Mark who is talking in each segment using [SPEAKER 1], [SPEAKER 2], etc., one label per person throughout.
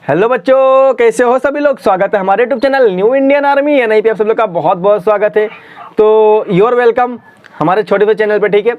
[SPEAKER 1] Hello बच्चों, कैसे हो सभी लोग। स्वागत है हमारे YouTube channel new Indian army NI पे आप सब लोग का बहुत बहुत स्वागत है। तो योर वेलकम हमारे छोटे से चैनल पे, ठीक है।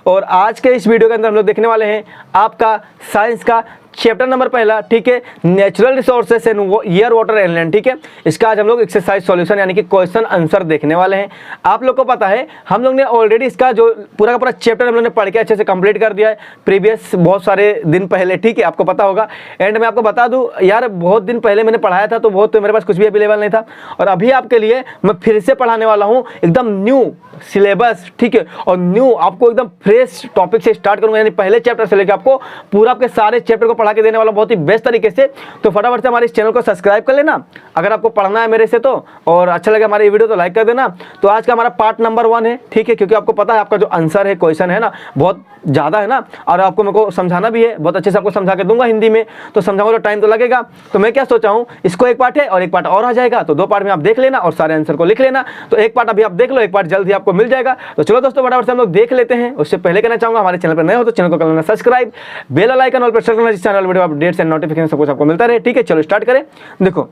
[SPEAKER 1] और आज के इस वीडियो के अंदर हम लोग देखने वाले हैं आपका साइंस का चैप्टर नंबर पहला, ठीक है, natural resources and air water and land, ठीक है। इसका आज हम लोग एक्सरसाइज सॉल्यूशन यानी कि क्वेश्चन आंसर देखने वाले हैं। आप लोग को पता है हम लोग ने ऑलरेडी इसका जो पूरा का पूरा चैप्टर हम लोग ने पढ़ के अच्छे से कंप्लीट कर दिया है प्रीवियस बहुत सारे दिन पहले, ठीक है, आपको पता होगा। एंड मैं आपको बता दूं यार, बहुत दिन पहले मैंने पढ़ाया था तो बहुत मेरे पास कुछ भी अवेलेबल नहीं था, और अभी आपके लिए मैं फिर से पढ़ाने वाला हूँ एकदम न्यू सिलेबस, ठीक है, और न्यू आपको एकदम फ्रेश टॉपिक से स्टार्ट करूंगा, यानी पहले चैप्टर से लेकर आपको पूरा आपके सारे चैप्टर को पढ़ा के देने वाला बहुत ही बेस्ट तरीके से। तो फटाफट से हमारे इस चैनल को सब्सक्राइब कर लेना अगर आपको पढ़ना है मेरे से तो, और अच्छा लगे हमारे वीडियो तो लाइक कर देना। तो आज का हमारा पार्ट नंबर 1 है, ठीक है, क्योंकि आपको पता है आपका जो आंसर है, क्वेश्चन है ना, बहुत ज़्यादा है ना, और आपको मेरे को समझाना भी है, बहुत अच्छे से आपको समझा के दूंगा हिंदी में, तो समझाऊंगा तो टाइम तो लगेगा। तो मैं क्या सोचा हूँ, इसको एक पार्ट है और एक पार्ट और आ जाएगा, तो 2 पार्ट में आप देख लेना और सारे आंसर को लिख लेना। तो एक पार्ट अभी आप देख लो, एक पार्ट जल्द ही आपको मिल जाएगा। तो चलो दोस्तों फटाफट से हम लोग देख लेते हैं। उससे पहले कहना चाहूंगा हमारे चैनल पर नए हो तो चैनल को कर लेना सब्सक्राइब, बेल आइकन ऑल पर सेट करना, जिस channel video updates and notification सब कुछ आपको मिलता रहे, ठीक है। चलो स्टार्ट करें। देखो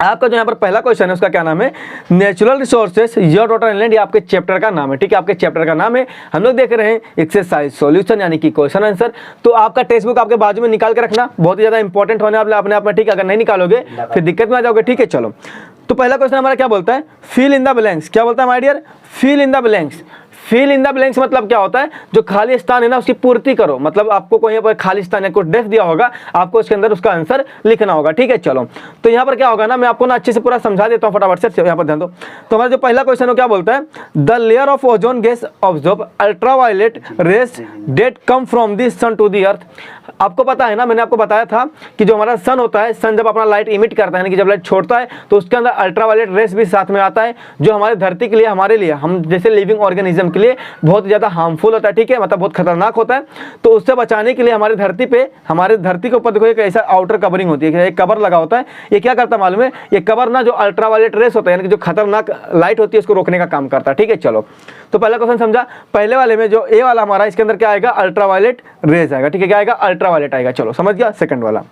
[SPEAKER 1] आपका जो यहाँ पर पहला क्वेश्चन है उसका क्या नाम है, natural resources air water and land, ये आपके चैप्टर का नाम है, ठीक है, आपके चैप्टर का नाम है। हम लोग देख रहे हैं एक्सरसाइज सॉल्यूशन यानी कि क्वेश्चन आंसर। तो आपका टेक्स्ट बुक आपके बाजू में निकाल के रखना, बहुत ही ज्यादा इंपॉर्टेंट होने वाला अपने आप में, ठीक है। अगर नहीं निकालोगे फिर दिक्कत में आ जाओगे, ठीक है। चलो तो पहला क्वेश्चन हमारा क्या बोलता है, फिल इन द ब्लैंक्स। क्या बोलता है my dear, fill in the blanks. Fill in the blanks मतलब क्या होता है, जो खाली स्थान है ना उसकी पूर्ति करो, मतलब आपको कोई यहाँ पर खाली स्थान या कुछ डेस्क दिया होगा, आपको उसके अंदर उसका आंसर लिखना होगा, ठीक है। चलो तो यहाँ पर क्या होगा ना, मैं आपको ना अच्छे से पूरा समझा देता हूँ फटाफट से, यहाँ पर ध्यान दो। तो हमारा जो पहला क्वेश्चन है क्या बोलता है, the layer of ozone gas absorb ultraviolet rays that come from the sun to the earth. आपको पता है ना, मैंने आपको बताया था कि जो हमारा सन होता है, सन जब अपना लाइट इमिट करता है, यानी कि जब लाइट छोड़ता है तो उसके अंदर अल्ट्रावायलेट रेस भी साथ में आता है, जो हमारे धरती के लिए, हमारे लिए, हम जैसे लिविंग ऑर्गेनिज्म के लिए बहुत ज़्यादा हार्मफुल होता है, ठीक है, मतलब बहुत खतरनाक होता है। तो उससे बचाने के लिए हमारे धरती पे, हमारे धरती के ऊपर देखो एक ऐसा आउटर कवरिंग होती है, एक कवर लगा होता है। ये क्या करता है मालूम है, ये कवर ना जो अल्ट्रावायलेट रेस होता है, यानी कि जो खतरनाक लाइट होती है उसको रोकने का काम करता है, ठीक है। चलो तो पहला क्वेश्चन समझा। पहले वाले में जो ए वाला हमारा, इसके अंदर क्या आएगा, अल्ट्रावायलेट रेज आएगा, ठीक है, क्या आएगा, अल्ट्रावायलेट आएगा। चलो समझ गया। सेकंड वाला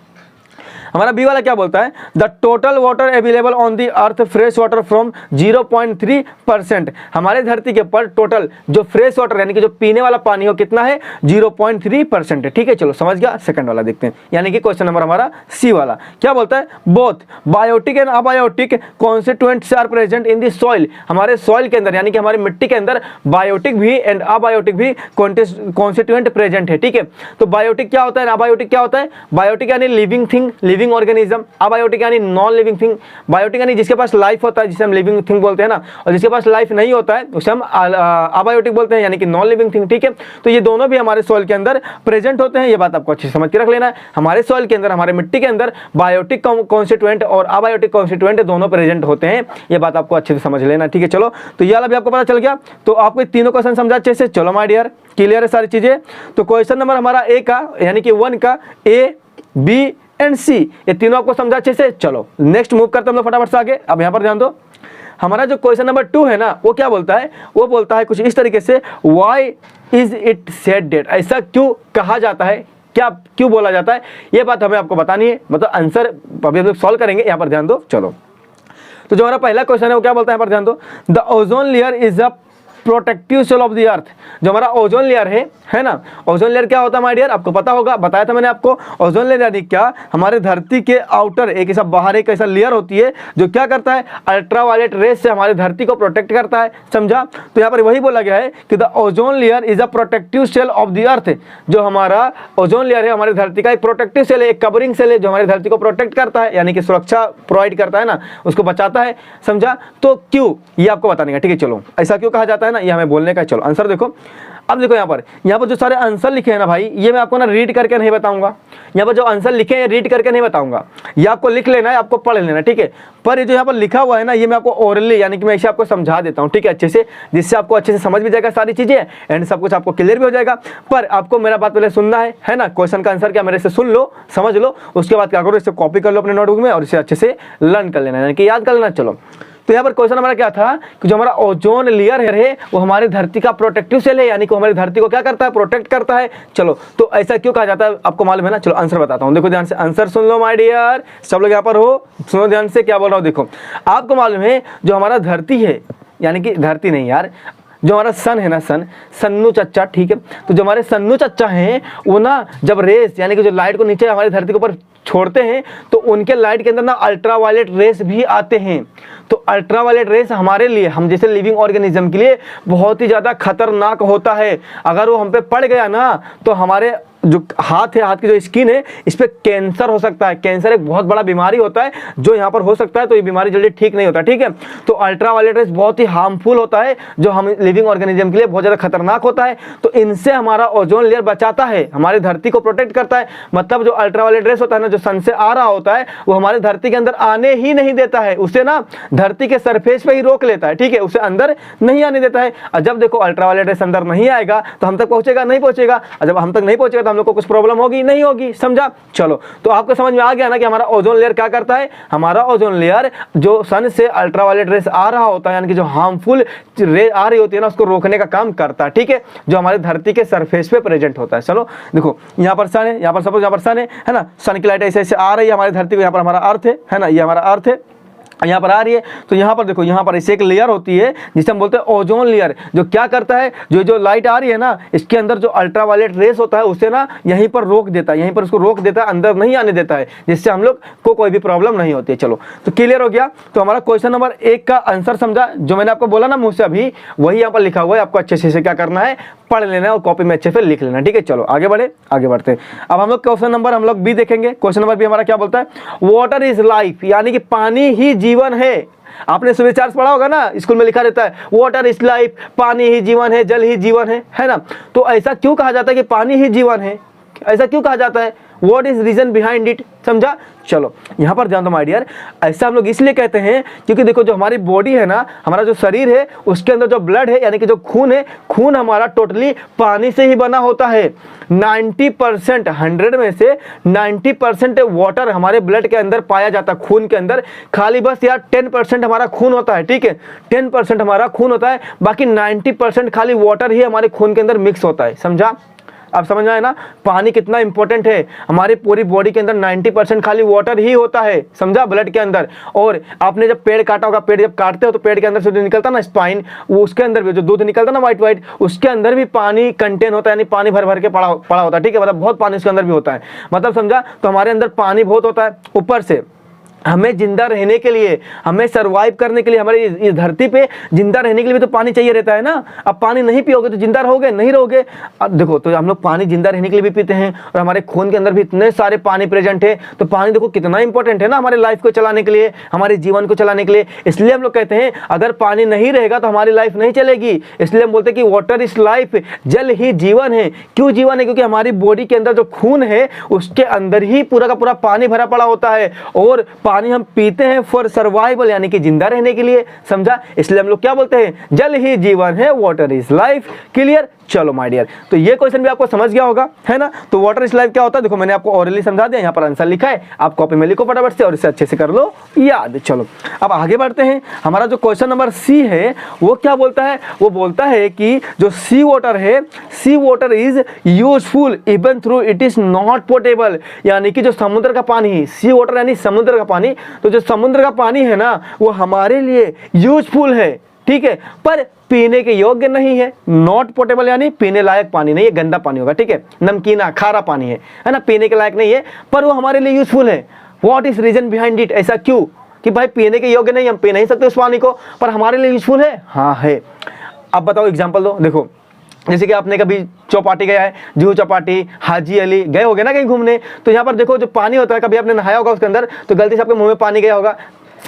[SPEAKER 1] हमारा बी वाला क्या बोलता है, the total water available on the earth fresh water from 0.3%। हमारे धरती के ऊपर टोटल जो फ्रेश वाटर यानी कि जो पीने वाला पानी हो कितना है, 0.3% है, ठीक है। चलो समझ गया। सेकंड वाला देखते हैं, यानी कि क्वेश्चन नंबर हमारा सी वाला क्या बोलता है, both biotic and abiotic constituents are present in the soil. हमारे सॉइल के अंदर यानी कि हमारी मिट्टी के अंदर बायोटिक भी एंड अबायोटिक भी कॉन्स्टिट्यूएंट प्रेजेंट है, ठीक है। तो बायोटिक क्या होता है, अबायोटिक क्या होता है, बायोटिक यानी living thing, living organism, abiotic यानी नॉन लिविंग थिंग। बायोटिक यानी जिसके पास लाइफ होता है, जिसे हम लिविंग थिंग बोलते हैं ना, और जिसके पास लाइफ नहीं होता है उसे हम अबायोटिक बोलते हैं, यानी कि नॉन लिविंग थिंग, ठीक है। तो ये दोनों भी हमारे सॉइल के अंदर प्रेजेंट होते हैं, ये बात आपको अच्छे से समझ के रख लेना है। हमारे सॉइल के अंदर, हमारे मिट्टी के अंदर बायोटिक कॉन्स्टिट्यूएंट और अबायोटिक कॉन्स्टिट्यूएंट दोनों प्रेजेंट होते हैं, ये बात आपको अच्छे से समझ लेना, ठीक है। चलो तो ये वाला भी आपको पता चल गया। तो आपको तीनों क्वेश्चन समझा अच्छे से। चलो माय डियर, क्लियर है सारी चीजें। तो क्वेश्चन नंबर हमारा ए का यानी कि 1 का ए, बी एंड सी, ये तीनों आपको समझा अच्छे से। चलो नेक्स्ट मूव करते हैं हम लोग फटाफट से आगे। अब यहाँ पर ध्यान दो, हमारा जो क्वेश्चन नंबर 2 है ना, वो क्या बोलता है, वो बोलता है कुछ इस तरीके से, why is it said that, ऐसा क्यों कहा जाता है, क्या क्यों बोला जाता है, ये बात हमें आपको बतानी है, मतलब आंसर अभी हम लोग सॉल्व करेंगे। यहाँ पर ध्यान दो। चलो तो जो हमारा पहला क्वेश्चन है वो क्या बोलता है, यहाँ पर ध्यान दो, the ozone layer is a protective shell of the earth. जो हमारा ओजोन लेयर है ना, ओजोन लेयर क्या होता है माय डियर, आपको पता होगा, बताया था मैंने आपको। ओजोन लेयर यानी क्या, हमारे धरती के आउटर एक ऐसा बाहर एक ऐसा लेयर होती है जो क्या करता है, अल्ट्रावायलेट रेस से हमारी धरती को प्रोटेक्ट करता है, समझा। तो यहाँ पर वही बोला गया है कि the ozone layer is a protective shell of the earth. जो हमारा ओजोन लेयर है हमारी धरती का एक प्रोटेक्टिव सेल है, एक कवरिंग सेल है, जो हमारी धरती को प्रोटेक्ट करता है, यानी कि सुरक्षा प्रोवाइड करता है ना, उसको बचाता है, समझा। तो क्यों, ये आपको बताने का, ठीक है। चलो ऐसा क्यों कहा जाता है ना, ये हमें बोलने का। चलो आंसर देखो। अब देखो यहाँ पर जो सारे आंसर लिखे हैं ना भाई, ये मैं आपको ना रीड करके नहीं बताऊंगा। यहाँ पर जो आंसर लिखे हैं रीड करके नहीं बताऊंगा, ये आपको लिख लेना है, आपको पढ़ लेना, ठीक है। पर ये जो यहाँ पर लिखा हुआ है ना, ये मैं आपको ओरली यानी कि मैं इसे आपको समझा देता हूँ, ठीक है, अच्छे से, जिससे आपको अच्छे से समझ भी जाएगा सारी चीजें एंड सब कुछ आपको क्लियर भी हो जाएगा। पर आपको मेरा बात पहले सुनना है ना, क्वेश्चन का आंसर क्या मेरे से सुन लो, समझ लो, उसके बाद क्या करो, इसे कॉपी कर लो अपने नोटबुक में और इसे अच्छे से लर्न कर लेना, यानी कि याद कर लेना। चलो तो यहाँ पर क्वेश्चन हमारा क्या था कि जो हमारा ओजोन लेयर है वो हमारी धरती का प्रोटेक्टिव सेल है, यानी कि हमारी धरती को क्या करता है, प्रोटेक्ट करता है। चलो तो ऐसा क्यों कहा जाता है आपको मालूम है ना। चलो आंसर बताता हूँ, देखो ध्यान से आंसर सुन लो माय डियर, सब लोग यहाँ पर हो, सुनो ध्यान से क्या बोल रहा हूँ। देखो आपको मालूम है जो हमारा धरती है, यानी कि धरती नहीं यार, जो हमारा सन है ना, सन्नू चच्चा, ठीक है। तो जो हमारे सन्नू चच्चा हैं वो ना जब रेस यानी कि जो लाइट को नीचे हमारी धरती के ऊपर छोड़ते हैं तो उनके लाइट के अंदर ना अल्ट्रावायलेट रेस भी आते हैं। तो अल्ट्रावायलेट रेस हमारे लिए, हम जैसे लिविंग ऑर्गेनिज्म के लिए बहुत ही ज़्यादा खतरनाक होता है। अगर वो हम पे पड़ गया ना तो हमारे जो हाथ है, हाथ की जो स्किन है, इस पे कैंसर हो सकता है। कैंसर एक बहुत बड़ा बीमारी होता है जो यहाँ पर हो सकता है, तो ये बीमारी जल्दी ठीक नहीं होता, ठीक है। तो अल्ट्रावायलेट रेस बहुत ही हार्मफुल होता है, जो हम लिविंग ऑर्गेनिज्म के लिए बहुत ज़्यादा खतरनाक होता है। तो इनसे हमारा ओजोन लेयर बचाता है, हमारी धरती को प्रोटेक्ट करता है। मतलब जो अल्ट्रावायलेट रेस होता है ना, जो सन से आ रहा होता है, वो हमारी धरती के अंदर आने ही नहीं देता है, उसे ना धरती के सरफेस पे ही रोक लेता है, ठीक है, उसे अंदर नहीं आने देता है। और जब देखो अल्ट्रावायलेट रेस अंदर नहीं आएगा तो हम तक पहुंचेगा, नहीं पहुंचेगा। और जब हम तक नहीं पहुंचेगा हम लोग को कुछ प्रॉब्लम होगी, नहीं होगी, समझा। चलो तो आपको समझ में आ गया ना कि हमारा ओजोन लेयर क्या करता है। हमारा ओजोन लेयर जो सन से अल्ट्रावायलेट रेस आ रहा होता है, यानी कि जो हार्मफुल रे आ रही होती है ना, उसको रोकने का काम करता है, ठीक है, जो हमारी धरती के सरफेस पे प्रेजेंट होता है। चलो देखो यहाँ पर सन है, यहाँ पर सपोज यहाँ पर सन है ना, सन की लाइट ऐसे ऐसे आ रही है हमारी धरती को, यहाँ पर हमारा अर्थ है ना, ये हमारा अर्थ है, यहाँ पर आ रही है। तो यहाँ पर देखो, यहाँ पर इसे एक लेयर होती है जिसे हम बोलते हैं ओजोन लेयर, जो क्या करता है, जो लाइट आ रही है ना, इसके अंदर जो अल्ट्रावायलेट रेस होता है उसे ना यहीं पर रोक देता है, यहीं पर उसको रोक देता है, अंदर नहीं आने देता है, जिससे हम लोग को कोई भी प्रॉब्लम नहीं होती है। चलो तो क्लियर हो गया। तो हमारा क्वेश्चन नंबर 1 का आंसर समझा, जो मैंने आपको बोला ना मुँह से अभी, वही यहाँ पर लिखा हुआ है, आपको अच्छे से क्या करना है, पढ़ लेना और कॉपी में अच्छे से लिख लेना, ठीक है। चलो आगे बढ़ते हैं। अब हम लोग क्वेश्चन नंबर हम लोग बी देखेंगे। क्वेश्चन नंबर बी हमारा क्या बोलता है, वाटर इज लाइफ, यानी कि पानी ही जीवन है। आपने सुबह चार्ज पढ़ा होगा ना, स्कूल में लिखा रहता है वाटर इज लाइफ, पानी ही जीवन है, जल ही जीवन है ना। तो ऐसा क्यों कहा जाता है कि पानी ही जीवन है, ऐसा क्यों कहा जाता है, what is reason behind it, समझा। चलो यहाँ पर ध्यान दो माय डियर, ऐसा हम लोग इसलिए कहते हैं क्योंकि देखो जो हमारी बॉडी है ना, हमारा जो शरीर है, उसके अंदर जो ब्लड है, यानी कि जो खून है, खून हमारा टोटली पानी से ही बना होता है। 90%, 100 में से 90% वाटर हमारे ब्लड के अंदर पाया जाता है, खून के अंदर। खाली बस यार 10% हमारा खून होता है, ठीक है, 10% हमारा खून होता है, बाकी 90% खाली वाटर ही हमारे खून के अंदर मिक्स होता है, समझा। अब समझ में आए ना पानी कितना इंपॉर्टेंट है। हमारी पूरी बॉडी के अंदर 90% खाली वाटर ही होता है, समझा, ब्लड के अंदर। और आपने जब पेड़ काटा होगा, पेड़ जब काटते हो तो पेड़ के अंदर से जो निकलता ना स्पाइन, वो उसके अंदर भी जो दूध निकलता ना व्हाइट, उसके अंदर भी पानी कंटेन होता है, यानी पानी भर भर के पड़ा होता है, ठीक है, मतलब बहुत पानी उसके अंदर भी होता है, मतलब समझा। तो हमारे अंदर पानी बहुत होता है। ऊपर से हमें जिंदा रहने के लिए, हमें सरवाइव करने के लिए, हमारी इस धरती पे जिंदा रहने के लिए भी तो पानी चाहिए रहता है ना। अब पानी नहीं पियोगे तो जिंदा रहोगे, नहीं रहोगे। अब देखो तो हम लोग पानी जिंदा रहने के लिए भी पीते हैं, और हमारे खून के अंदर भी इतने सारे पानी प्रेजेंट है। तो पानी देखो कितना इंपॉर्टेंट है ना हमारे लाइफ को चलाने के लिए, हमारे जीवन को चलाने के लिए। इसलिए हम लोग कहते हैं अगर पानी नहीं रहेगा तो हमारी लाइफ नहीं चलेगी। इसलिए हम बोलते हैं कि वाटर इज लाइफ, जल ही जीवन है। क्यों जीवन है, क्योंकि हमारी बॉडी के अंदर जो खून है उसके अंदर ही पूरा का पूरा पानी भरा पड़ा होता है, और पानी हम पीते हैं फॉर सर्वाइवल, यानी कि जिंदा रहने के लिए, समझा। इसलिए हम लोग क्या बोलते हैं, जल ही जीवन है, वाटर इज लाइफ। क्लियर। चलो माय डियर, तो ये क्वेश्चन भी आपको समझ गया होगा, है ना। तो वाटर इज लाइफ क्या होता है, देखो मैंने आपको ओरली समझा दिया, यहाँ पर आंसर लिखा है, आप कॉपी में लिखो फटाफट से और इसे अच्छे से कर लो याद। चलो अब आगे बढ़ते हैं। हमारा जो क्वेश्चन नंबर सी है वो क्या बोलता है, वो बोलता है कि जो सी वाटर है, sea water is useful even through it is not portable, यानी कि जो समुद्र का पानी, सी वाटर यानी समुद्र का पानी, तो जो समुद्र का पानी है ना वो हमारे लिए यूजफुल है, ठीक है, पर पीने के योग्य नहीं है। नॉट पोर्टेबल यानी पीने लायक पानी नहीं है, गंदा पानी होगा, ठीक है, नमकीना खारा पानी है ना, पीने के लायक नहीं है, पर वो हमारे लिए यूजफुल है। What is reason behind it, ऐसा क्यों कि भाई पीने के योग्य नहीं, हम पी नहीं सकते उस पानी को, पर हमारे लिए यूजफुल है। हाँ है। अब बताओ एग्जाम्पल दो। देखो जैसे कि आपने कभी चौपाटी गया है, जुहू चौपाटी, हाजी अली गए होगे ना कहीं घूमने, तो यहाँ पर देखो जो पानी होता है, कभी आपने नहाया होगा उसके अंदर, तो गलती से आपके मुंह में पानी गया होगा,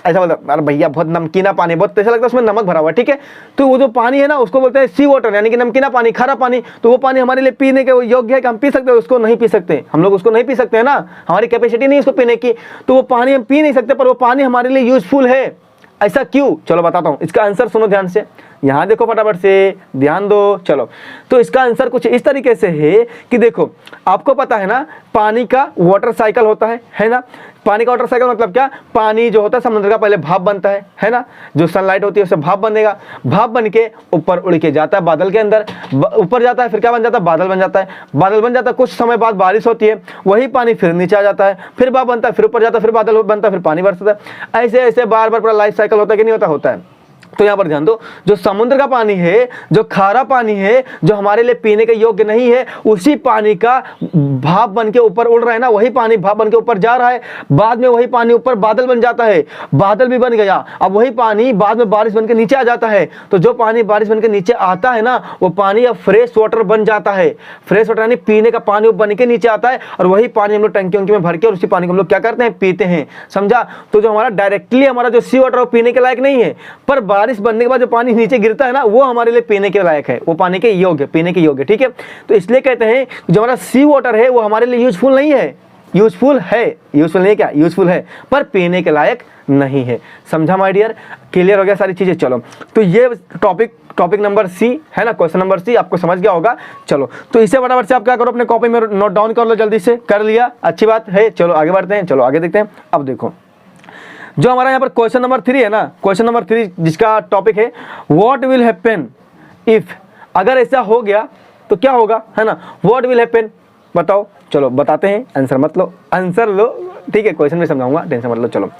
[SPEAKER 1] ऐसा बोलता है अरे भैया बहुत नमकीना पानी, बहुत ऐसा लगता है उसमें नमक भरा हुआ है, ठीक है। तो वो जो पानी है ना उसको बोलते हैं सी वाटर, यानी कि नमकीना पानी, खारा पानी। तो वो पानी हमारे लिए पीने के योग्य है कि हम पी सकते हैं, उसको नहीं पी सकते, हम लोग उसको नहीं पी सकते हैं ना, हमारी कैपेसिटी नहीं है उसको पीने की, तो वो पानी हम पी नहीं सकते, पर वो पानी हमारे लिए यूजफुल है। ऐसा क्यों, चलो बताता हूँ। इसका आंसर सुनो ध्यान से, यहाँ देखो फटाफट से, ध्यान दो। चलो, तो इसका आंसर कुछ इस तरीके से है कि देखो, आपको पता है ना पानी का वाटर साइकिल होता है ना। पानी का वाटर साइकिल मतलब क्या, पानी जो होता है समुद्र का पहले भाप बनता है ना, जो सनलाइट होती है उससे भाप बनेगा, भाप बन के ऊपर उड़ के जाता है बादल के अंदर, ऊपर जाता है, फिर क्या बन जाता है, बादल बन जाता है, बादल बन जाता है, कुछ समय बाद बारिश होती है, वही पानी फिर नीचे आ जाता है, फिर भाप बनता है, फिर ऊपर जाता है, फिर बादल बनता है, फिर पानी बरसता है। ऐसे ऐसे बार बार पूरा लाइफ साइकिल होता है कि नहीं होता, होता है। तो यहाँ पर ध्यान दो, जो समुद्र का पानी है, जो खारा पानी है, जो हमारे लिए पीने के योग्य नहीं है, उसी पानी का भाप बन के ऊपर उड़ रहा है ना, वही पानी भाप बन के ऊपर जा रहा है, बाद में वही पानी ऊपर बादल बन जाता है, बादल भी बन गया, अब वही पानी बाद में बारिश बन के नीचे आ जाता है। तो जो पानी बारिश बन के नीचे आता है ना, वो पानी अब फ्रेश वाटर बन जाता है। फ्रेश वाटर यानी पीने का पानी बन के नीचे आता है, और वही पानी हम लोग टंकी वंकी में भर के और उसी पानी को हम लोग क्या करते हैं, पीते हैं, समझा। तो जो हमारा डायरेक्टली हमारा जो सी वाटर वो पीने के लायक नहीं है, पर बारिश बनने के बाद जो पानी नीचे गिरता है ना, वो हमारे लिए पीने के लायक है, वो पानी के योग्य, पीने के योग्य, ठीक है। तो इसलिए कहते हैं जो हमारा सी वाटर है वो हमारे लिए यूजफुल नहीं है, यूजफुल है, यूजफुल नहीं क्या, यूजफुल है, पर पीने के लायक नहीं है। समझा माय डियर, क्लियर हो गया सारी चीजें। चलो, तो ये टॉपिक नंबर सी है ना, क्वेश्चन नंबर सी आपको समझ गया होगा। चलो, तो इसे फटाफट से आप क्या करो, अपने कॉपी में नोट डाउन कर लो, जल्दी से कर लिया, अच्छी बात है। चलो आगे बढ़ते हैं, चलो आगे देखते हैं। अब देखो, जो हमारा यहाँ पर क्वेश्चन नंबर 3 है ना, क्वेश्चन नंबर 3 जिसका टॉपिक है व्हाट विल हैपन इफ, अगर ऐसा हो गया तो क्या होगा, है ना, व्हाट विल हैपन, बताओ। चलो बताते हैं, आंसर मत लो, आंसर लो, ठीक है, क्वेश्चन में समझाऊंगा, टेंशन मत लो। चलो,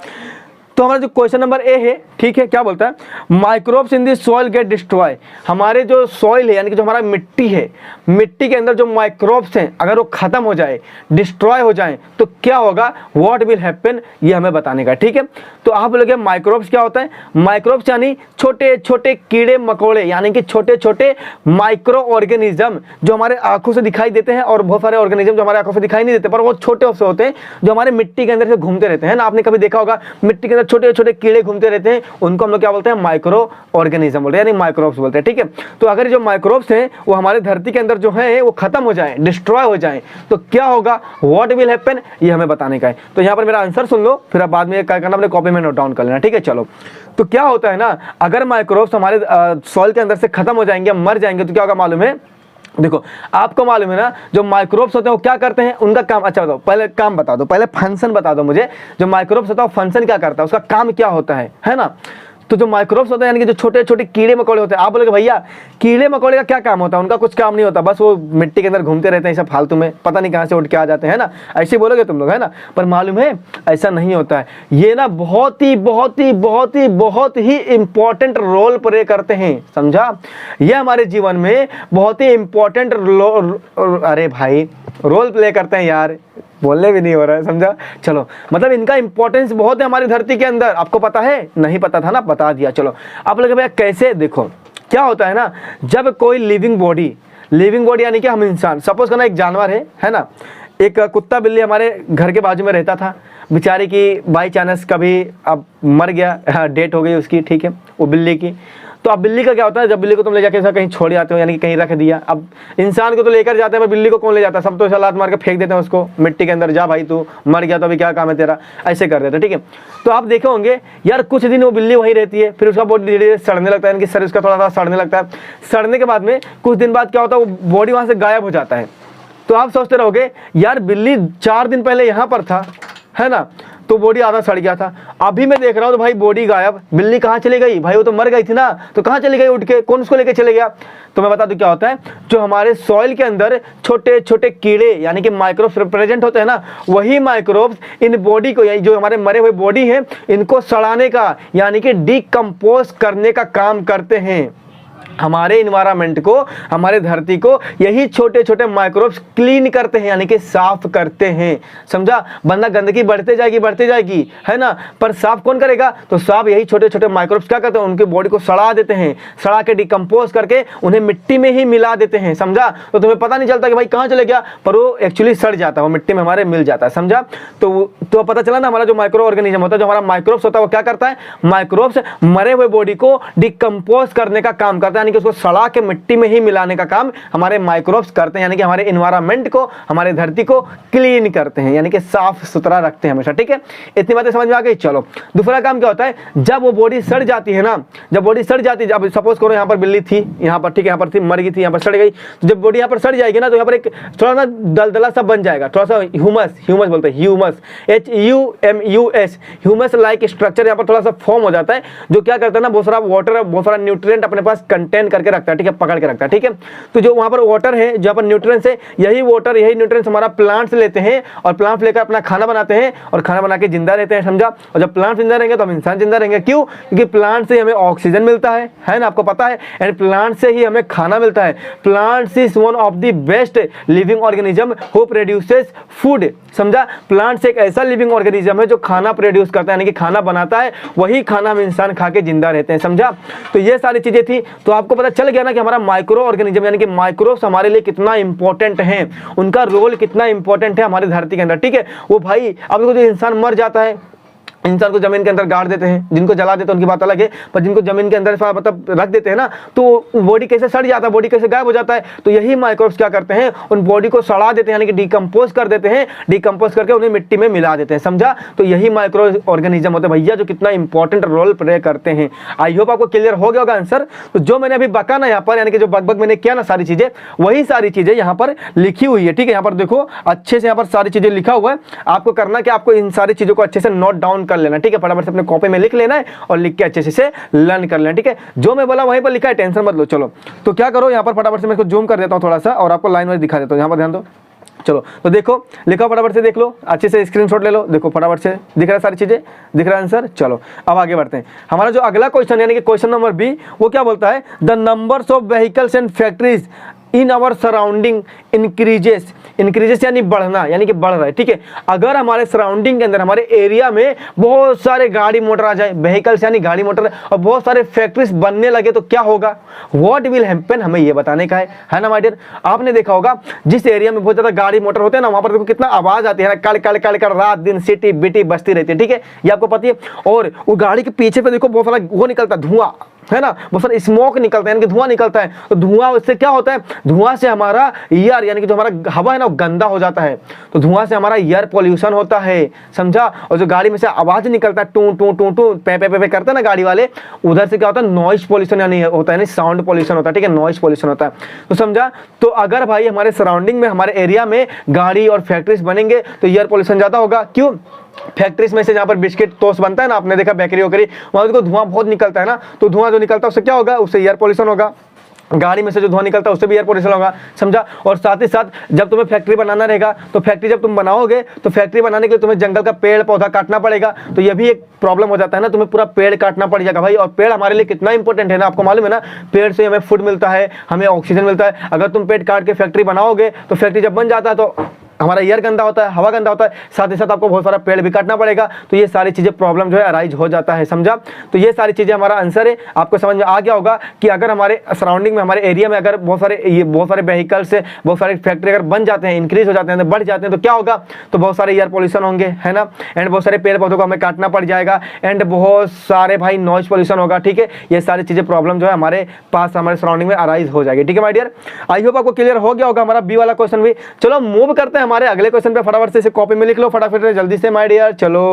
[SPEAKER 1] तो हमारा जो क्वेश्चन नंबर ए है, ठीक है, क्या बोलता है, microbes in the soil get destroy, हमारे जो सॉइल है यानी कि जो हमारा मिट्टी है, मिट्टी के अंदर जो माइक्रोब्स हैं अगर वो खत्म हो जाए, डिस्ट्रॉय हो जाए, तो क्या होगा, व्हाट विल हैपन, ये हमें बताने का, ठीक है। तो आप बोलोगे माइक्रोब्स क्या होता है, माइक्रोब्स यानी छोटे छोटे कीड़े मकोड़े, यानी कि छोटे छोटे माइक्रो ऑर्गेनिज्म जो हमारे आंखों से दिखाई देते हैं, और बहुत सारे ऑर्गेनिज्म जो हमारे आंखों से दिखाई नहीं देते पर वो छोटे से होते हैं, जो हमारे मिट्टी के अंदर से घूमते रहते हैं ना। आपने कभी देखा होगा मिट्टी के अंदर छोटे छोटे कीड़े घूमते रहते हैं, उनको हम लोग क्या बोलते हैं, माइक्रो ऑर्गेनिज्म बोलते हैं, यानी माइक्रोब्स बोलते हैं, ठीक है। तो अगर जो माइक्रोब्स हैं वो हमारे धरती के अंदर जो है वो खत्म हो जाए, डिस्ट्रॉय हो जाए, तो क्या होगा, व्हाट विल हैपन, ये हमें बताने का है। तो यहाँ पर मेरा आंसर सुन लो, फिर आप बाद में क्या करना, अपने कॉपी में नोट डाउन कर लेना, ठीक है। चलो, तो क्या होता है ना, अगर माइक्रोब्स हमारे सॉइल के अंदर से खत्म हो जाएंगे, मर जाएंगे, तो क्या होगा मालूम है, देखो आपको मालूम है ना, जो माइक्रोब्स होते हैं वो क्या करते हैं, उनका काम, अच्छा बताओ, पहले काम बता दो, पहले फंक्शन बता दो मुझे, जो माइक्रोब्स होता है वो फंक्शन क्या करता है, उसका काम क्या होता है ना। तो जो माइक्रोब्स होते हैं यानी कि जो छोटे छोटे कीड़े मकोड़े होते हैं, आप बोलोगे भैया कीड़े मकोड़े का क्या काम होता है, उनका कुछ काम नहीं होता, बस वो मिट्टी के अंदर घूमते रहते हैं, सब फालतू में, पता नहीं कहाँ से उठ के आ जाते हैं ना, ऐसे बोलोगे तुम लोग, है ना। पर मालूम है ऐसा नहीं होता है, ये ना बहुत ही इंपॉर्टेंट रोल प्ले करते हैं, समझा। ये हमारे जीवन में बहुत ही इंपॉर्टेंट अरे भाई रोल प्ले करते हैं यार, बोलने भी नहीं हो रहा है, समझा। चलो, मतलब इनका इंपॉर्टेंस बहुत है हमारी धरती के अंदर, आपको पता है, नहीं पता था ना, बता दिया। चलो, आप लोग भैया कैसे, देखो क्या होता है ना, जब कोई लिविंग बॉडी यानी कि हम इंसान, सपोज करना एक जानवर है ना, एक कुत्ता बिल्ली हमारे घर के बाजू में रहता था, बेचारे की बाई चांस कभी अब मर गया, डेथ हो गई उसकी, ठीक है, वो बिल्ली की। तो अब बिल्ली का क्या होता है, जब बिल्ली को तुम ले जाके कहीं छोड़ जाते हो, यानी कि कहीं रख दिया, अब इंसान को तो लेकर जाते हैं पर बिल्ली को कौन ले जाता है, सब तो लात मार के फेंक देते हैं उसको मिट्टी के अंदर, जा भाई तू मर गया तो अभी क्या काम है तेरा, ऐसे कर देते हैं, ठीक है। तो आप देखे होंगे यार, कुछ दिन वो बिल्ली वहीं रहती है, फिर उसका बॉडी धीरे धीरे सड़ने लगता है, यानी कि शरीर उसका थोड़ा सा सड़ने लगता है, सड़ने के बाद में कुछ दिन बाद क्या होता है, वो बॉडी वहाँ से गायब हो जाता है। तो आप सोचते रहोगे यार बिल्ली 4 दिन पहले यहाँ पर था, है ना, तो बॉडी आधा सड़ गया था, अभी मैं देख रहा हूँ तो भाई बॉडी गायब, बिल्ली कहाँ चली गई भाई, वो तो मर गई थी ना, तो कहाँ चली गई उठ के, कौन उसको लेके चले गया। तो मैं बता दूं क्या होता है, जो हमारे सॉइल के अंदर छोटे छोटे कीड़े यानी कि माइक्रोब्स प्रेजेंट होते हैं ना, वही माइक्रोब्स इन बॉडी को, जो हमारे मरे हुए बॉडी है, इनको सड़ाने का यानी कि डिकम्पोज करने का काम करते हैं। हमारे इन्वायरमेंट को, हमारे धरती को यही छोटे छोटे माइक्रोब्स क्लीन करते हैं, यानी कि साफ करते हैं, समझा। वरना गंदगी बढ़ते जाएगी, है ना, पर साफ कौन करेगा, तो साफ यही छोटे छोटे माइक्रोब्स क्या करते हैं, उनके बॉडी को सड़ा देते हैं, सड़ा के डिकम्पोज करके उन्हें मिट्टी में ही मिला देते हैं, समझा। तो तुम्हें पता नहीं चलता कि भाई कहाँ चले गया, पर वो एक्चुअली सड़ जाता है, वो मिट्टी में हमारे मिल जाता है, समझा। तो पता चला ना, हमारा जो माइक्रो ऑर्गेनिज्म होता है, जो हमारा माइक्रोब्स होता है, वो क्या करता है, माइक्रोब्स मरे हुए बॉडी को डिकम्पोज करने का काम करता है, जाता है, यानी कि उसको सड़ा के मिट्टी में ही मिलाने का काम हमारे माइक्रोब्स करते हैं, यानी कि हमारे इन्वायरमेंट को, हमारे धरती को क्लीन करते हैं, यानी कि साफ सुथरा रखते हैं हमेशा। ठीक है, इतनी बातें समझ में आ गई। चलो दूसरा काम क्या होता है, जब वो बॉडी सड़ जाती है ना, जब बॉडी सड़ जाती है, अब सपोज करो यहाँ पर बिल्ली थी, यहाँ पर ठीक है, यहाँ पर थी, मर गई थी, यहाँ पर सड़ गई, तो जब बॉडी यहाँ पर सड़ जाएगी ना, तो यहाँ पर एक थोड़ा सा दलदला सा बन जाएगा, थोड़ा सा ह्यूमस बोलते हैं, humus, HUMUS, humus like structure यहाँ पर थोड़ा सा फॉर्म हो जाता है, जो क्या करता है ना, बहुत सारा वाटर, बहुत सारा न्यूट्रिएंट अपने पास कंटेन करके रखता है। ठीक है, पकड़ के रखता है। ठीक है, तो जो वहाँ पर वाटर है, जहाँ पर न्यूट्रिएंट्स है, यही वाटर, यही न्यूट्रिएंट्स हमारा प्लांट्स लेते हैं और प्लांट्स लेकर अपना खाना बनाते हैं और खाना बना के जिंदा रहते हैं, समझा। और जब प्लांट्स जिंदा रहेंगे तो हम इंसान जिंदा रहेंगे। क्यों? क्योंकि प्लांट से हमें ऑक्सीजन मिलता है ना, आपको पता है, एंड प्लांट से ही हमें खाना मिलता है। Plants is one of the best living organism who produces food, समझा। प्लांट्स एक ऐसा लिविंग ऑर्गेनिज्म है जो खाना प्रोड्यूस करता है, यानी कि खाना बनाता है, वही खाना हम इंसान खा के जिंदा रहते हैं, समझा। तो ये सारी चीजें थी, तो आपको पता चल गया ना कि हमारा माइक्रो ऑर्गेनिज्म यानी कि माइक्रोब्स हमारे लिए कितना इंपॉर्टेंट है, उनका रोल कितना इंपॉर्टेंट है हमारी धरती के अंदर। ठीक है, वो भाई अब देखो, जो इंसान मर जाता है, इंसान को जमीन के अंदर गाड़ देते हैं, जिनको जला देते हैं उनकी बात अलग है, पर जिनको जमीन के अंदर मतलब रख देते हैं ना, तो बॉडी कैसे सड़ जाता है, बॉडी कैसे गायब हो जाता है, तो यही माइक्रोब्स क्या करते हैं, उन बॉडी को सड़ा देते हैं, यानी कि डिकम्पोज कर देते हैं, डिकम्पोज करके उन्हें मिट्टी में मिला देते हैं, समझा। तो यही माइक्रो ऑर्गेनिज्म होते हैं भैया, जो कितना इंपॉर्टेंट रोल प्ले करते हैं। आई होप आपको क्लियर हो गया होगा आंसर। तो जो मैंने अभी बका ना यहाँ पर, यानी कि जो बकबक मैंने किया ना, सारी चीजें, वही सारी चीजें यहाँ पर लिखी हुई है। ठीक है, यहाँ पर देखो अच्छे से यहाँ पर सारी चीजें लिखा हुआ है, आपको करना कि आपको इन सारी चीजों को अच्छे से नोट डाउन कर लेना। ठीक है, फटाफट से अपने कॉपी में लिख लेना है और लिख के अच्छे से लर्न कर लेना। ठीक है, जो मैं बोला वहीं पर लिखा है, टेंशन मत लो। चलो तो क्या करो, यहाँ पर फटाफट से मैं इसको जूम कर देता हूँ थोड़ा सा और आपको लाइन वाइज दिखा देता हूँ, यहाँ पर ध्यान दो। चलो तो देखो, लिखा फटाफट से देख लो, अच्छे से स्क्रीनशॉट ले लो, देखो फटाफट से दिख रहा है, सारी चीजें दिख रहा है आंसर। चलो अब आगे बढ़ते हैं। हमारा जो अगला क्वेश्चन यानी कि क्वेश्चन नंबर बी, वो क्या बोलता है, the numbers of vehicles and factories in our surrounding increases, increases यानी बढ़ना, यानी कि बढ़ रहा है। ठीक है, अगर हमारे सराउंडिंग के अंदर, हमारे एरिया में बहुत सारे गाड़ी मोटर आ जाए, व्हीकल्स यानी गाड़ी मोटर, और बहुत सारे फैक्ट्रीज बनने लगे, तो क्या होगा, व्हाट विल हैपन, हमें ये बताने का है ना माय डियर। आपने देखा होगा जिस एरिया में बहुत ज्यादा गाड़ी मोटर होते हैं ना, वहां पर देखो कितना आवाज आती है ना, कड़ कड़ कड़ कड़ रात दिन सिटी बिटी बजती रहती है। ठीक है, ये आपको पता है। और वो गाड़ी के पीछे पे देखो बहुत सारा वो निकलता है, धुआं, है ना, बहुत सारा स्मोक निकलता है, यानी कि धुआं निकलता है। तो धुआं उससे क्या होता है, धुआं से हमारा एयर यानी कि जो हमारा हवा है ना, वो गंदा हो जाता है। तो धुआं से हमारा एयर पॉल्यूशन होता है, समझा। और जो गाड़ी में से आवाज निकलता है, टू टू टू टू पे पे पे करते हैं ना गाड़ी वाले, उधर से क्या होता है, नॉइस पॉल्यूशन यानी होता है, यानी साउंड पॉल्यूशन होता है। ठीक है, नॉइस पॉल्यूशन होता है, तो समझा। तो अगर भाई हमारे सराउंडिंग में, हमारे एरिया में गाड़ी और फैक्ट्रीज बनेंगे तो एयर पॉल्यूशन ज्यादा होगा। क्यों? फैक्ट्रीज में से जहाँ पर बिस्किट टोस्ट बनता है ना, आपने देखा बेकरी वकरी, वहां देखो धुआं बहुत निकलता है ना, तो धुआं जो निकलता है उससे क्या होगा, उससे एयर पॉल्यूशन होगा। गाड़ी में से जो धुआं निकलता है उससे भी एयर पॉल्यूशन होगा, समझा। और साथ ही साथ जब तुम्हें फैक्ट्री बनाना रहेगा, तो फैक्ट्री जब तुम बनाओगे, तो फैक्ट्री बनाने के लिए तुम्हें जंगल का पेड़ पौधा काटना पड़ेगा, तो ये भी एक प्रॉब्लम हो जाता है ना, तुम्हें पूरा पेड़ काटना पड़ जाएगा भाई। और पेड़ हमारे लिए कितना इंपॉर्टेंट है ना, आपको मालूम है ना, पेड़ से हमें फूड मिलता है, हमें ऑक्सीजन मिलता है। अगर तुम पेड़ काट के फैक्ट्री बनाओगे, तो फैक्ट्री जब बन जाता है तो हमारा एयर गंदा होता है, हवा गंदा होता है, साथ ही साथ आपको बहुत सारा पेड़ भी काटना पड़ेगा। तो ये सारी चीजें प्रॉब्लम जो है अराइज हो जाता है, समझा। तो ये सारी चीजें हमारा आंसर है। आपको समझ में आ गया होगा कि अगर हमारे सराउंडिंग में, हमारे एरिया में अगर बहुत सारे व्हीकल्स, बहुत सारे फैक्ट्री अगर बन जाते हैं, इंक्रीज हो जाते हैं, बढ़ जाते हैं, तो क्या होगा, तो बहुत सारे एयर पॉल्यूशन होंगे, है ना, एंड बहुत सारे पेड़ पौधों को हमें काटना पड़ जाएगा, एंड बहुत सारे भाई नॉइज पॉल्यूशन होगा। ठीक है, ये सारी चीजें प्रॉब्लम जो है हमारे पास, हमारे सराउंडिंग में अराइज हो जाएगी। ठीक है माय डियर, आई होप आपको क्लियर हो गया होगा हमारा बी वाला क्वेश्चन भी। चलो मूव करते हैं हमारे अगले क्वेश्चन पे, फटाफट से इसे कॉपी में लिख लो फटाफट जल्दी से माय डियर। चलो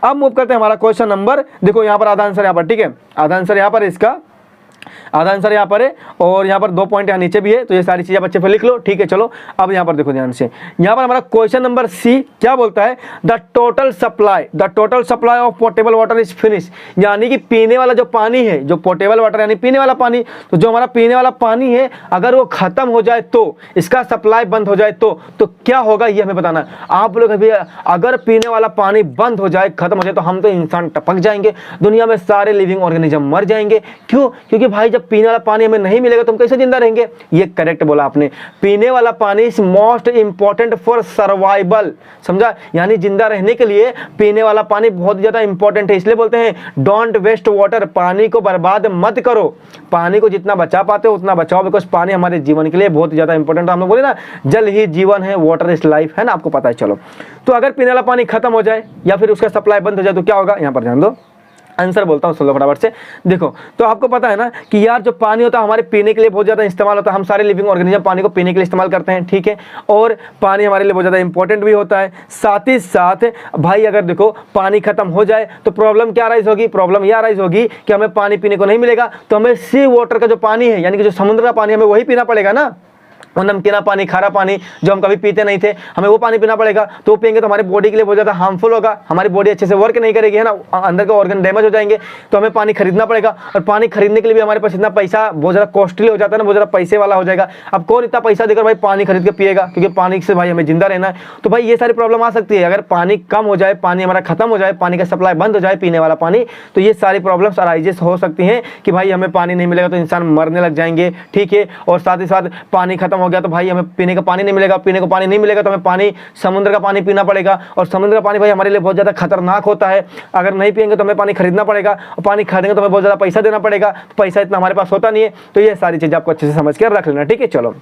[SPEAKER 1] अब मूव करते हैं हमारा क्वेश्चन नंबर, देखो यहाँ पर आधा आंसर यहाँ पर, ठीक है, आधा आंसर यहाँ पर, इसका आधा आंसर यहाँ पर है, और यहाँ पर 2 पॉइंट यहाँ नीचे भी है, तो ये सारी चीजें बच्चे पर लिख लो। ठीक है, चलो अब यहाँ पर देखो ध्यान से, यहाँ पर हमारा क्वेश्चन नंबर सी क्या बोलता है, the total supply of portable water is finish, यानी कि पीने वाला जो पानी है, जो पोर्टेबल वाटर यानी पीने वाला पानी, तो जो हमारा पीने वाला पानी है अगर वो खत्म हो जाए, तो इसका सप्लाई बंद हो जाए, तो क्या होगा ये हमें बताना है। आप लोग अभी अगर पीने वाला पानी बंद हो जाए, खत्म हो जाए, तो हम तो इंसान टपक जाएंगे, दुनिया में सारे लिविंग ऑर्गेनिज्म मर जाएंगे। क्यों? क्योंकि भाई जब पीने वाला पानी हमें नहीं मिलेगा तो हम कैसे जिंदा रहेंगे। ये करेक्ट बोला आपने, पीने वाला पानी is most important for survival, समझा, यानी जिंदा रहने के लिए पीने वाला पानी बहुत ज्यादा इंपॉर्टेंट है। इसलिए बोलते हैं डोंट वेस्ट वाटर, पानी को बर्बाद मत करो, पानी को जितना बचा पाते हो उतना बचाओ, बिकॉज पानी हमारे जीवन के लिए बहुत ज्यादा इंपॉर्टेंट है। हम लोग बोले ना जल ही जीवन है, वाटर इज लाइफ, है ना, आपको पता है। चलो तो अगर पीने वाला पानी खत्म हो जाए या फिर उसका सप्लाई बंद हो जाए तो क्या होगा, यहाँ पर ध्यान दो, आंसर बोलता हूँ, सुन लो फटाफट से। देखो, तो आपको पता है ना कि यार जो पानी होता है हमारे पीने के लिए बहुत ज़्यादा इस्तेमाल होता है, हम सारे लिविंग ऑर्गेनिज्म पानी को पीने के लिए इस्तेमाल करते हैं, ठीक है। और पानी हमारे लिए बहुत ज़्यादा इंपॉर्टेंट भी होता है। साथ ही साथ भाई अगर देखो पानी खत्म हो जाए तो प्रॉब्लम क्या राइज होगी, प्रॉब्लम यह राइज होगी कि हमें पानी पीने को नहीं मिलेगा, तो हमें सी वाटर का जो पानी है यानी कि जो समुद्र का पानी, हमें वही पीना पड़ेगा ना। और नमकीना पानी, खारा पानी जो हम कभी पीते नहीं थे, हमें वो पानी पीना पड़ेगा। तो वो पियेंगे तो हमारी बॉडी के लिए बहुत ज़्यादा हार्मफुल होगा, हमारी बॉडी अच्छे से वर्क नहीं करेगी, है ना, अंदर के ऑर्गन डैमेज हो जाएंगे। तो हमें पानी खरीदना पड़ेगा, और पानी खरीदने के लिए भी हमारे पास इतना पैसा बहुत ज़्यादा कॉस्टली हो जाता है ना, बहुत ज़्यादा पैसे वाला हो जाएगा। अब कौन इतना पैसा देकर भाई पानी खरीद के पिएगा, क्योंकि पानी से भाई हमें जिंदा रहना है। तो भाई ये सारी प्रॉब्लम आ सकती है अगर पानी कम हो जाए, पानी हमारा खत्म हो जाए, पानी का सप्लाई बंद हो जाए, पीने वाला पानी, तो ये सारी प्रॉब्लम्स अराइजेस हो सकती हैं कि भाई हमें पानी नहीं मिलेगा तो इंसान मरने लग जाएंगे, ठीक है। और साथ ही साथ पानी खत्म हो गया तो भाई हमें पीने का पानी नहीं मिलेगा, पीने को पानी नहीं मिलेगा तो हमें पानी समुद्र का पानी पीना पड़ेगा। और समुद्र का पानी भाई हमारे लिए बहुत ज़्यादा खतरनाक होता है, अगर नहीं पियेंगे तो हमें पानी खरीदना पड़ेगा, और पानी खरीदेंगे तो हमें बहुत ज़्यादा पैसा देना पड़ेगा, तो पैसा इतना हमारे पास होता नहीं है। तो ये सारी चीज़ें आपको अच्छे से समझ कर रख लेना, ठीक है। चलो,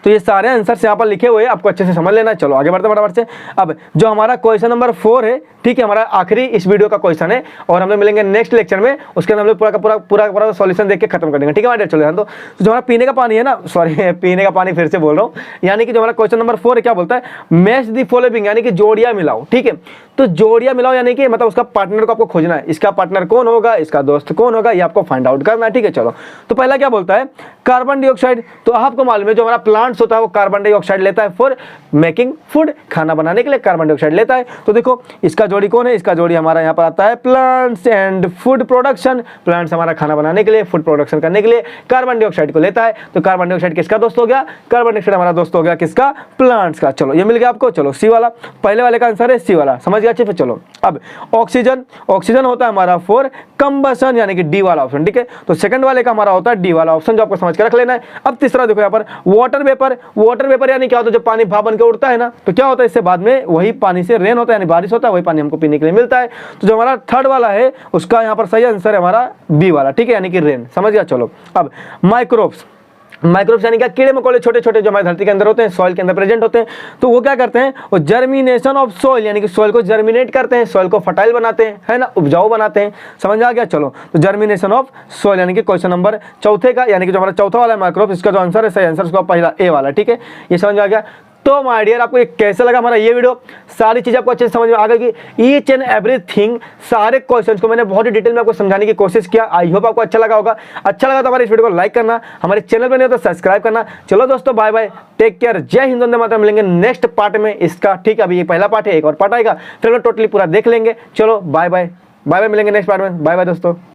[SPEAKER 1] तो ये सारे आंसर्स यहाँ पर लिखे हुए हैं, आपको अच्छे से समझ लेना। चलो आगे बढ़ते हैं फटाफट से। अब जो हमारा क्वेश्चन नंबर 4 है, ठीक है, हमारा आखिरी इस वीडियो का क्वेश्चन है, और हम लोग मिलेंगे नेक्स्ट लेक्चर में, उसके अंदर हम लोग पूरा का पूरा सॉल्यूशन देख के खत्म कर देंगे, ठीक है हमारे। चलो तो जो हमारा पीने का पानी है ना, सॉरी पीने का पानी फिर से बोल रहा हूँ, यानी कि जो हमारा क्वेश्चन नंबर 4 है, क्या बोलता है, मैच द फॉलोइंग, यानी कि जोड़ियाँ मिलाओ, ठीक है। तो जोड़ियाँ मिलाओ यानी कि मतलब उसका पार्टनर को आपको खोजना है, इसका पार्टनर कौन होगा, इसका दोस्त कौन होगा, ये आपको फाइंड आउट करना है, ठीक है। चलो, तो पहला क्या बोलता है, कार्बन डाइऑक्साइड। तो आपको मालूम है जो हमारा प्लांट्स होता है वो कार्बन डाइऑक्साइड लेता है फॉर मेकिंग फूड, खाना बनाने के लिए कार्बन डाइऑक्साइड लेता है। तो देखो इसका जोड़ी कौन है, इसका जोड़ी हमारा यहाँ पर आता है plants and food production. Plants हमारा खाना बनाने के लिए, फूड प्रोडक्शन करने के लिए कार्बन डाइऑक्साइड को लेता है। तो कार्बन डाइऑक्साइड किसका दोस्त हो गया, कार्बन डाइऑक्साइड हमारा दोस्त हो गया किसका, प्लांट्स का। चलो ये मिल गया आपको। चलो सी वाला, पहले वाले का आंसर है सी वाला, समझ गया अच्छे से। चलो अब ऑक्सीजन, ऑक्सीजन होता है हमारा फॉर कंबशन, यानी कि डी वाला ऑप्शन, ठीक है। तो सेकंड वाले का हमारा होता है डी वाला ऑप्शन, जो आपको समझ के रख लेना है। अब तीसरा देखो यहाँ पर वाटर वेपर। वाटर वेपर यानी क्या होता है, जब पानी भाप बन के उड़ता है ना, तो क्या होता है इससे बाद में वही पानी से रेन होता है, यानी बारिश होता है, वही पानी हमको पीने के लिए मिलता है। तो जो हमारा थर्ड वाला है उसका यहाँ पर सही आंसर है हमारा बी वाला, ठीक है, यानी कि रेन, समझ गया। चलो अब माइक्रोब्स, माइक्रोब्स यानी क्या, कीड़े मकोड़े छोटे छोटे जो हमारी धरती के अंदर होते हैं, सॉइल के अंदर प्रेजेंट होते हैं। तो वो क्या करते हैं, वो जर्मिनेशन ऑफ सॉइल, यानी कि सॉइल को जर्मिनेट करते हैं, सॉइल को फर्टाइल बनाते हैं, है ना, उपजाऊ बनाते हैं, समझ आ गया। चलो, तो जर्मिनेशन ऑफ सॉइल यानी कि क्वेश्चन नंबर चौथे का, यानी कि जो हमारा चौथा वाला है माइक्रोब्स, इसका जो आंसर है सही आंसर उसका पहला ए वाला, ठीक है, ये समझ आ गया। तो माय डियर आपको ये कैसा लगा हमारा ये वीडियो, सारी चीज़ आपको अच्छे से समझ में आ गई, ईच एंड एवरीथिंग, सारे क्वेश्चंस को मैंने बहुत ही डिटेल में आपको समझाने की कोशिश किया। आई होप आपको अच्छा लगा होगा। अच्छा लगा तो हमारे इस वीडियो को लाइक करना, हमारे चैनल पर नहीं हो तो सब्सक्राइब करना। चलो दोस्तों, बाय बाय, टेक केयर, जय हिंद, वंदे मातरम। मिलेंगे नेक्स्ट पार्ट में इसका, ठीक है। अभी ये पहला पार्ट है, एक और पार्ट आएगा, फिर हम टोटली पूरा देख लेंगे। चलो बाय बाय, बाय बाय, मिलेंगे नेक्स्ट पार्ट में, बाय बाय दोस्तों।